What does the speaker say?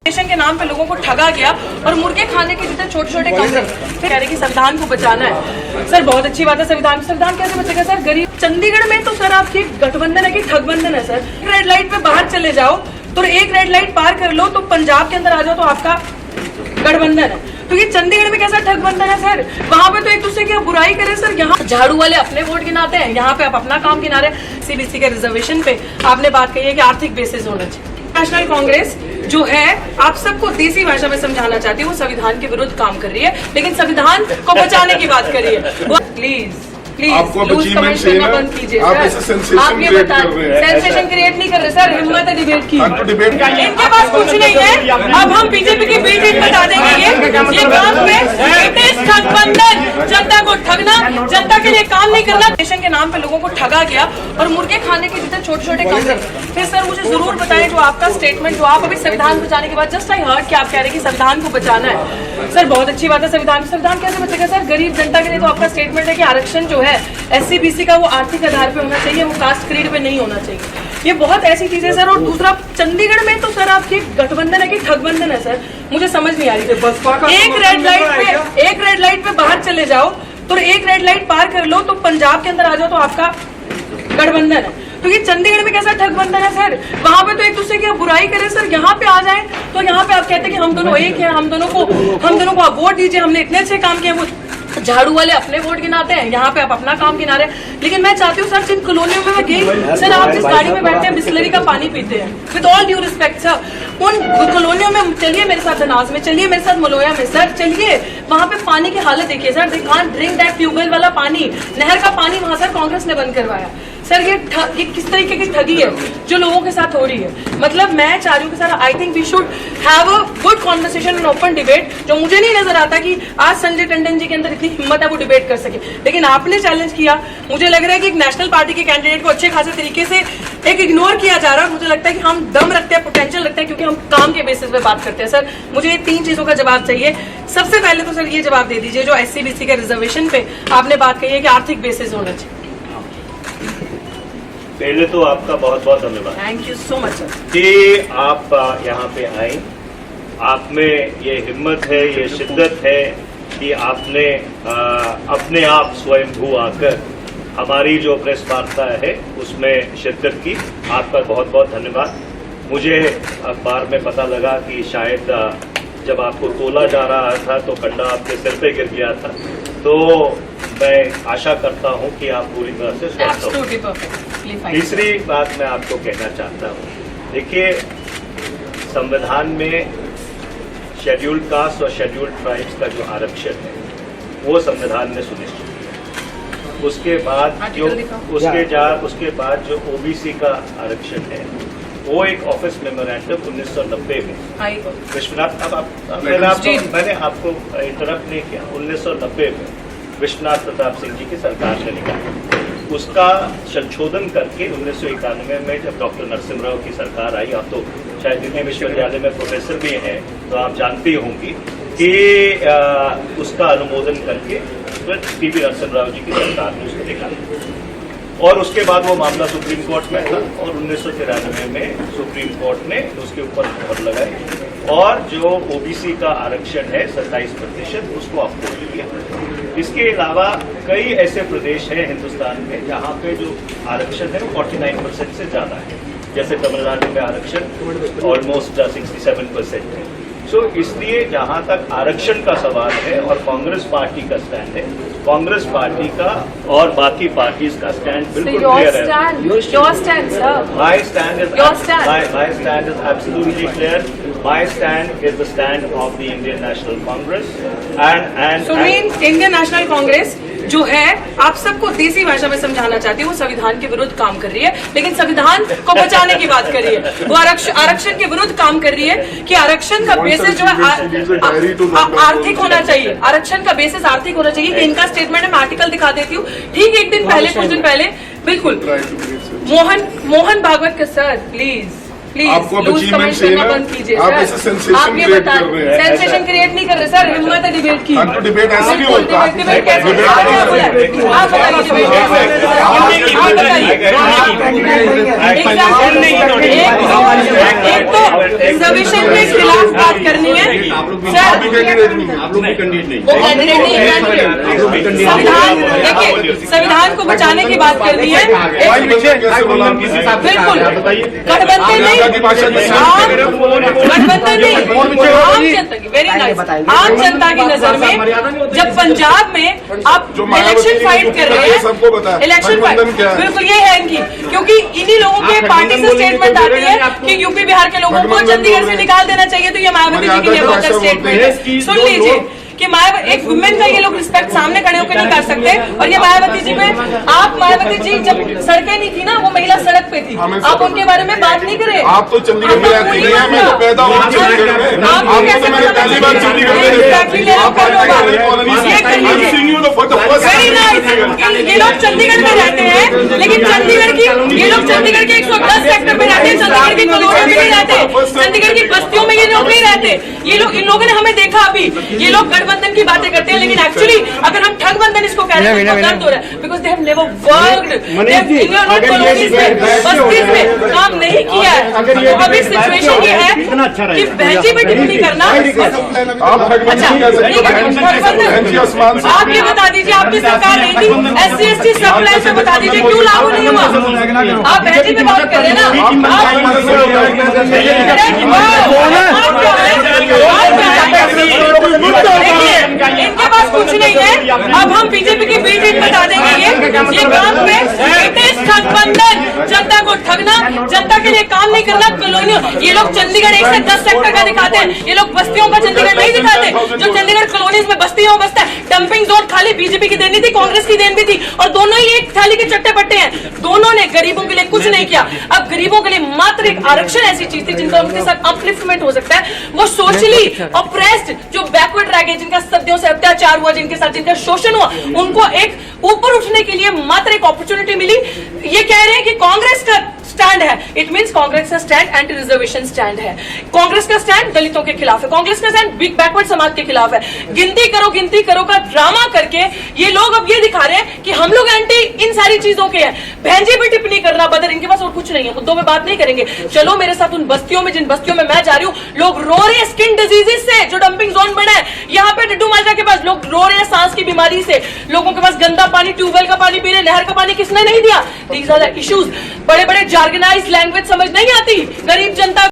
के नाम पे लोगों को ठगा गया और मुर्गे खाने के जितने छोटे छोटे कमरे कह रहे कि संविधान को बचाना है। सर बहुत अच्छी बात है, संविधान कैसे बचेगा सर? गरीब चंडीगढ़ में तो सर आपकी गठबंधन है कि ठगबंधन है सर। रेड लाइट पे बाहर चले जाओ तो एक रेड लाइट पार कर लो तो पंजाब के अंदर आ जाओ तो आपका गठबंधन है। तो ये चंडीगढ़ में कैसा ठगबंधन है सर? वहां पे तो एक दूसरे की बुराई करे सर। यहाँ झाड़ू वाले अपने वोट गिनाते हैं, यहाँ पे आप अपना काम गिना रहे। सीबीसी के रिजर्वेशन पे आपने बात कही है कि आर्थिक बेसिस होना चाहिए। नेशनल कांग्रेस जो है आप सबको देसी भाषा में समझाना चाहती है, वो संविधान के विरुद्ध काम कर रही है, लेकिन संविधान को बचाने की बात कर रही है। प्लीज लूज कमेंट करना बंद कीजिए सर। आप ये बताएं, सेंसेशन क्रिएट नहीं कर रहे सर, हिम्मत है डिबेट की। इनके पास कुछ नहीं है। अब हम बीजेपी की बी टीम बता देंगे ये काम में ठगबंधन, जनता को ठगना, जनता के लिए काम नहीं करना। नेशन के नाम पे लोगों को ठगा गया और मुर्गे खाने के जितने छोटे छोटे कमरे। फिर सर मुझे जरूर बताएं जो आपका स्टेटमेंट जो आप अभी संविधान बचाने के बाद जस्ट आई हर्ड कि आप कह रहे हैं कि संविधान को बचाना है। सर बहुत अच्छी बात है, संविधान कैसे बचेगा सर? गरीब जनता के लिए तो आपका स्टेटमेंट है कि आरक्षण जो है SC/BC का वो आर्थिक आधार पे होना चाहिए, वो कास्ट क्रीड पे नहीं होना चाहिए। ये बहुत ऐसी चीजें सर। और दूसरा चंडीगढ़ में तो सर आपकी गठबंधन है कि ठगबंधन है सर, मुझे समझ नहीं आ रही थी। एक रेड लाइट पे बाहर चले जाओ तो एक रेड लाइट पार कर लो तो पंजाब के अंदर आ जाओ तो आपका गठबंधन है। तो ये चंडीगढ़ में कैसा ठगबंधन है सर? वहां पे तो एक दूसरे की बुराई करे सर। यहाँ पे आ जाए तो यहाँ पे आप कहते हैं कि हम दोनों एक हैं, हम दोनों को आप वोट दीजिए, हमने इतने अच्छे काम किए। वो झाड़ू वाले अपने वोट गिनाते हैं, यहाँ पे आप अपना काम गिना रहे हैं। लेकिन मैं चाहती हूँ सर, जिन कॉलोनियों में मैं गई सर, आप जिस गाड़ी में बैठते हैं बिस्लरी का पानी पीते हैं, with all due respect sir, उन कॉलोनियों में चलिए मेरे साथ धनास में, चलिए मेरे साथ मलोया में सर, चलिए वहाँ पे पानी की हालत देखिए sir. They can't drink that tubewell वाला पानी, नहर का पानी वहाँ सर कांग्रेस ने बंद करवाया। सर ये किस तरीके की ठगी है जो लोगों के साथ हो रही है? मतलब मैं चाह रही हूँ कि sir I think we should have a good conversation and open debate. जो मुझे नहीं नजर आता कि आज संजय टंडन जी के अंदर इतनी हिम्मत है वो डिबेट कर सके, लेकिन आपने चैलेंज किया। मुझे लग रहा है कि एक नेशनल पार्टी के कैंडिडेट को अच्छे खासे तरीके से एक इग्नोर किया जा रहा है। मुझे लगता है कि हम दम रखते हैं, पोटेंशियल रखते हैं, क्योंकि हम काम के बेसिस पे बात करते हैं। सर मुझे ये 3 चीजों का जवाब चाहिए। सबसे पहले तो सर ये जवाब दे दीजिए जो SC/BC के रिजर्वेशन पे आपने बात कही है कि आर्थिक बेसिस होना चाहिए। पहले तो आपका बहुत बहुत धन्यवाद, thank you so much sir, कि आप यहाँ पे आए। आप में ये हिम्मत है, ये शिद्दत है कि आपने अपने आप स्वयंभू आकर हमारी जो प्रेस वार्ता है उसमें शिरकत की। आपका बहुत बहुत धन्यवाद। मुझे अखबार में पता लगा कि शायद जब आपको तोला जा रहा था तो कंडा आपके सिर पे गिर गया था, तो मैं आशा करता हूं कि आप पूरी तरह से स्वस्थ हो। तीसरी बात मैं आपको कहना चाहता हूं, देखिए संविधान में शेड्यूल्ड कास्ट और शेड्यूल्ड ट्राइब्स का जो आरक्षण है वो संविधान में सुनिश्चित है। उसके बाद जो OBC का आरक्षण है वो एक ऑफिस मेमोरेंडम 1990 में विश्वनाथ, मैंने आपको इंटरप्ट नहीं किया, 1990 में विश्वनाथ प्रताप सिंह जी की सरकार ने निकाला। उसका संशोधन करके 1991 में जब डॉक्टर नरसिम्हा की सरकार आई, आप तो शायद दिल्ली विश्वविद्यालय में प्रोफेसर भी हैं तो आप जानती होंगी कि उसका अनुमोदन करके फिर TB नरसिम्हा जी की सरकार ने उसको निकाला। और उसके बाद वो मामला सुप्रीम कोर्ट में था और 1993 में सुप्रीम कोर्ट ने उसके ऊपर मोहर लगाई और जो OBC का आरक्षण है 27% उसको अफोर्ड किया। इसके अलावा कई ऐसे प्रदेश हैं हिंदुस्तान में जहाँ पे जो आरक्षण है वो 49% से ज़्यादा है, जैसे तमिलनाडु में आरक्षण ऑलमोस्ट 67% है। सो इसलिए जहाँ तक आरक्षण का सवाल है और कांग्रेस पार्टी का स्टैंड है, कांग्रेस पार्टी का और बाकी पार्टीज का स्टैंड बिल्कुल क्लियर है। My stand is absolutely clear. My stand is the stand of the Indian National Congress and Indian National Congress जो है आप सबको देसी भाषा में समझाना चाहती है, वो संविधान के विरुद्ध काम कर रही है, लेकिन संविधान को बचाने की बात कर रही है। वो आरक्षण के विरुद्ध काम कर रही है कि आरक्षण का बेसिस जो है आर्थिक होना चाहिए, आरक्षण का बेसिस आर्थिक होना चाहिए। कि इनका स्टेटमेंट है, मैं आर्टिकल दिखा देती हूँ। ठीक कुछ दिन पहले बिल्कुल मोहन भागवत का सर प्लीज प्लीज आपको अब लूज achievement कमेंट चाहिए करना ना? बंद कीजिए आप सर। ऐसे sensation आप ये create बताएं, कर रहे हैं। सेंसेशन क्रिएट नहीं कर रहे सर, हिम्मत है डिबेट की। हाँ, तो डिबेट ऐसे नहीं बिल्कुल, होता। डिबेट कैसे होता है? आप क्या बोला? आप बताइए डिबेट कैसे होता है? आप बताइए। एक तो रिजर्वेशन के खिलाफ बात करनी है सर, आप भी कैंडिडेट नहीं हैं। आप लोग भी कैंडिडेट नहीं। वो कैंडिडेट नहीं है। संविधान देखिए, संविधान को बचाने की बात करनी है। कैसे बोला बिल्कुल गठबंधन नहीं, गठबंधन नहीं, आम जनता की वेरी नाइस, आम जनता की नजर में जब पंजाब में आप जो मायावती इलेक्शन फाइट कर रहे हैं, सबको पता है इलेक्शन फाइट गठबंधन क्या है। बिल्कुल ये है इनकी, क्योंकि इन्हीं लोगों के पार्टी से स्टेटमेंट आती है कि यूपी बिहार के लोगों को गठबंधन चंडीगढ़ से बोल रहे निकाल देना चाहिए, तो ये मायावती जी की ये बहुत स्टेटमेंट है। सुन लीजिए कि मायावती एक वुमेन का ये लोग रिस्पेक्ट सामने खड़े होकर नहीं कर सकते, और ये मायावती जी पे आप मायावती जी जब सड़कें नहीं थी ना, वो महिला सड़क पे थी, आप उनके बारे में बात नहीं करें। आप तो चंडीगढ़ में रहती नहीं है, मैं तो पैदा हुआ चंडीगढ़ में। आपको आपको तो मैंने पहली बार चंडीगढ़ में देखा। आप वेरी नाइस, ये लोग चंडीगढ़ में रहते हैं, लेकिन चंडीगढ़ की ये लोग चंडीगढ़ के 110 सेक्टर में रहते हैं, चंडीगढ़ की कॉलोनियों में नहीं रहते, चंडीगढ़ की बस्तियों में ये लोग नहीं रहते। ये लोग, इन लोगों ने हमें देखा अभी, ये लोग गठबंधन की बातें करते हैं, लेकिन एक्चुअली अगर हम ठगबंधन इसको कह रहे हैं तो दर्द हो रहा है, because they have never worked colonies में, बस्तीज में काम नहीं किया है। तो अभी सिचुएशन ये है कि बहनजी पे टिप्पणी करना। आप अच्छा, ठीक है, गठबंधन आप ये बता दीजिए, आपकी सरकार नहीं थी, SC ST सब प्लान पे बता दीजिए क्यों लागू नहीं हुआ। आप बहनजी पे बात कर रहे हैं ना, इनके पास कुछ नहीं है। अब हम बीजेपी की बी टीम बता देंगे ये काम पे ठगबंधन, जनता को ठगना, जनता के लिए काम नहीं करना, कॉलोनियों। ये लोग चंडीगढ़ 1 से 10 सेक्टर का दिखाते हैं, ये लोग बस्तियों का चंडीगढ़ नहीं दिखाते। जो चंडीगढ़ कॉलोनीज में बस्तियों में बसता है, डंपिंग जोन खाली बीजेपी की देनी थी, कांग्रेस की देन भी थी, और दोनों ही एक थाली के चट्टे पट्टे हैं। दोनों ने गरीबों के लिए कुछ नहीं किया। अब गरीबों के लिए मात्र एक आरक्षण ऐसी चीज थी जिनका उनके साथ अपलिफ्टमेंट हो सकता है। वो सोशली ऑप्रेस्ड, जो बैकवर्ड रह गए, जिनका सदियों से अत्याचार हुआ, जिनके साथ जिनका शोषण हुआ, उनको एक ऊपर उठने के लिए मात्र एक अपॉर्चुनिटी मिली। ये कह रहे हैं कि कांग्रेस का स्टैंड है, इट मींस कांग्रेस का स्टैंड एंटी रिजर्वेशन स्टैंड है, कांग्रेस का स्टैंड दलितों के खिलाफ है, कांग्रेस का स्टैंड बिग बैकवर्ड समाज के खिलाफ है। गिनती करो का ड्रामा करके ये लोग अब ये दिखा रहे हैं कि हम लोग एंटी इन सारी चीजों के हैं। बहनजी पे टिप्पणी करना बदर, इनके पास और कुछ नहीं है, मुद्दों में बात नहीं करेंगे। चलो मेरे साथ उन बस्तियों में, जिन बस्तियों में मैं जा रही हूँ, लोग रो रहे हैं स्किन डिजीजेस से, जो डंपिंग जोन बना है। यहाँ पे डड्डू माजरा के पास लोग रो रहे हैं सांस की बीमारी से, लोगों के पास गंदा पानी, ट्यूबवेल का पानी पी रहे, नहर का पानी किसने नहीं दिया। These are the issues. बड़े बड़े जार्गनाइज्ड लैंग्वेज समझ नहीं आती गरीब जनता